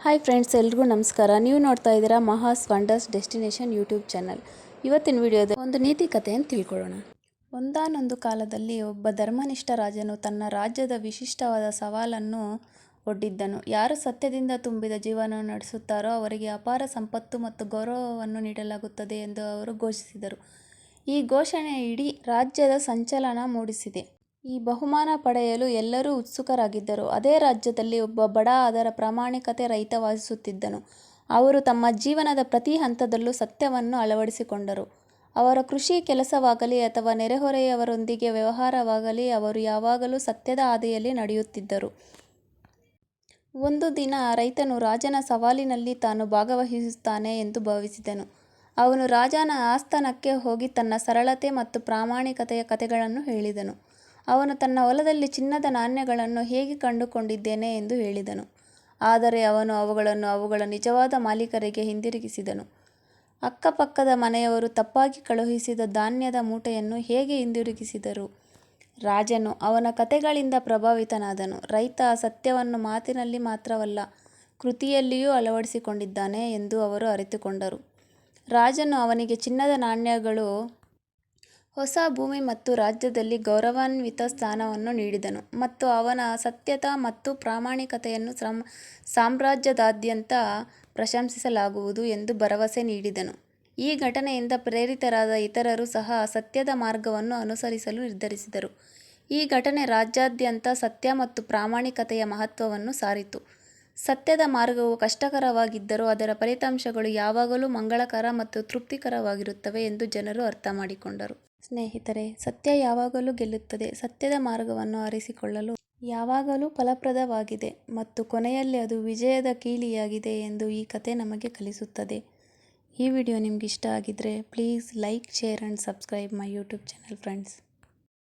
Hi friends, ಎಲ್ರಿಗೂ ನಮಸ್ಕಾರ. ನೀವು ನೋಡ್ತಾ ಇದ್ದೀರಾ ಮಹಾಸ್ ವಂಡರ್ಸ್ ಡೆಸ್ಟಿನೇಷನ್ ಯೂಟ್ಯೂಬ್ ಚಾನಲ್. ಇವತ್ತಿನ ವಿಡಿಯೋದ ಒಂದು ನೀತಿ ಕಥೆಯನ್ನು ತಿಳ್ಕೊಳ್ಳೋಣ. ಒಂದಾನೊಂದು ಕಾಲದಲ್ಲಿ ಒಬ್ಬ ಧರ್ಮನಿಷ್ಠ ರಾಜನು ತನ್ನ ರಾಜ್ಯದ ವಿಶಿಷ್ಟವಾದ ಸವಾಲನ್ನು ಒಡ್ಡಿದ್ದನು. ಯಾರು ಸತ್ಯದಿಂದ ತುಂಬಿದ ಜೀವನ ನಡೆಸುತ್ತಾರೋ ಅವರಿಗೆ ಅಪಾರ ಸಂಪತ್ತು ಮತ್ತು ಗೌರವವನ್ನು ನೀಡಲಾಗುತ್ತದೆ ಎಂದು ಅವರು ಘೋಷಿಸಿದರು. ಈ ಘೋಷಣೆ ಇಡೀ ರಾಜ್ಯದ ಸಂಚಲನ ಮೂಡಿಸಿದೆ. ಈ ಬಹುಮಾನ ಪಡೆಯಲು ಎಲ್ಲರೂ ಉತ್ಸುಕರಾಗಿದ್ದರು. ಅದೇ ರಾಜ್ಯದಲ್ಲಿ ಒಬ್ಬ ಬಡ ಅದರ ಪ್ರಾಮಾಣಿಕತೆ ರೈತ ವಾಸಿಸುತ್ತಿದ್ದನು. ಅವರು ತಮ್ಮ ಜೀವನದ ಪ್ರತಿ ಹಂತದಲ್ಲೂ ಸತ್ಯವನ್ನು ಅಳವಡಿಸಿಕೊಂಡರು. ಅವರ ಕೃಷಿ ಕೆಲಸವಾಗಲಿ ಅಥವಾ ನೆರೆಹೊರೆಯವರೊಂದಿಗೆ ವ್ಯವಹಾರವಾಗಲಿ, ಅವರು ಯಾವಾಗಲೂ ಸತ್ಯದ ಹಾದಿಯಲ್ಲಿ ನಡೆಯುತ್ತಿದ್ದರು. ಒಂದು ದಿನ ರೈತನು ರಾಜನ ಸವಾಲಿನಲ್ಲಿ ತಾನು ಭಾಗವಹಿಸುತ್ತಾನೆ ಎಂದು ಭಾವಿಸಿದನು. ಅವನು ರಾಜನ ಆಸ್ಥಾನಕ್ಕೆ ಹೋಗಿ ತನ್ನ ಸರಳತೆ ಮತ್ತು ಪ್ರಾಮಾಣಿಕತೆಯ ಕಥೆಗಳನ್ನು ಹೇಳಿದನು. ಅವನು ತನ್ನ ಹೊಲದಲ್ಲಿ ಚಿನ್ನದ ನಾಣ್ಯಗಳನ್ನು ಹೇಗೆ ಕಂಡುಕೊಂಡಿದ್ದೇನೆ ಎಂದು ಹೇಳಿದನು. ಆದರೆ ಅವನು ಅವುಗಳನ್ನು ಅವುಗಳ ನಿಜವಾದ ಮಾಲೀಕರಿಗೆ ಹಿಂದಿರುಗಿಸಿದನು. ಅಕ್ಕಪಕ್ಕದ ಮನೆಯವರು ತಪ್ಪಾಗಿ ಕಳುಹಿಸಿದ ಧಾನ್ಯದ ಮೂಟೆಯನ್ನು ಹೇಗೆ ಹಿಂದಿರುಗಿಸಿದರು. ರಾಜನು ಅವನ ಕಥೆಗಳಿಂದ ಪ್ರಭಾವಿತನಾದನು. ರೈತ ಸತ್ಯವನ್ನು ಮಾತಿನಲ್ಲಿ ಮಾತ್ರವಲ್ಲ, ಕೃತಿಯಲ್ಲಿಯೂ ಅಳವಡಿಸಿಕೊಂಡಿದ್ದಾನೆ ಎಂದು ಅವರು ಅರಿತುಕೊಂಡರು. ರಾಜನು ಅವನಿಗೆ ಚಿನ್ನದ ನಾಣ್ಯಗಳು, ಹೊಸ ಭೂಮಿ ಮತ್ತು ರಾಜ್ಯದಲ್ಲಿ ಗೌರವಾನ್ವಿತ ಸ್ಥಾನವನ್ನು ನೀಡಿದನು ಮತ್ತು ಅವನ ಸತ್ಯತೆ ಮತ್ತು ಪ್ರಾಮಾಣಿಕತೆಯನ್ನು ಸಾಮ್ರಾಜ್ಯದಾದ್ಯಂತ ಪ್ರಶಂಸಿಸಲಾಗುವುದು ಎಂದು ಭರವಸೆ ನೀಡಿದನು. ಈ ಘಟನೆಯಿಂದ ಪ್ರೇರಿತರಾದ ಇತರರು ಸಹ ಸತ್ಯದ ಮಾರ್ಗವನ್ನು ಅನುಸರಿಸಲು ನಿರ್ಧರಿಸಿದರು. ಈ ಘಟನೆ ರಾಜ್ಯಾದ್ಯಂತ ಸತ್ಯ ಮತ್ತು ಪ್ರಾಮಾಣಿಕತೆಯ ಮಹತ್ವವನ್ನು ಸಾರಿತು. ಸತ್ಯದ ಮಾರ್ಗವು ಕಷ್ಟಕರವಾಗಿದ್ದರೂ ಅದರ ಫಲಿತಾಂಶಗಳು ಯಾವಾಗಲೂ ಮಂಗಳಕರ ಮತ್ತು ತೃಪ್ತಿಕರವಾಗಿರುತ್ತವೆ ಎಂದು ಜನರು ಅರ್ಥಮಾಡಿಕೊಂಡರು. ಸ್ನೇಹಿತರೆ, ಸತ್ಯ ಯಾವಾಗಲೂ ಗೆಲ್ಲುತ್ತದೆ. ಸತ್ಯದ ಮಾರ್ಗವನ್ನು ಆರಿಸಿಕೊಳ್ಳಲು ಯಾವಾಗಲೂ ಫಲಪ್ರದವಾಗಿದೆ ಮತ್ತು ಕೊನೆಯಲ್ಲಿ ಅದು ವಿಜಯದ ಕೀಲಿಯಾಗಿದೆ ಎಂದು ಈ ಕಥೆ ನಮಗೆ ಕಲಿಸುತ್ತದೆ. ಈ ವಿಡಿಯೋ ನಿಮ್ಗೆ ಇಷ್ಟ ಆಗಿದ್ರೆ please like, share and subscribe my YouTube channel friends.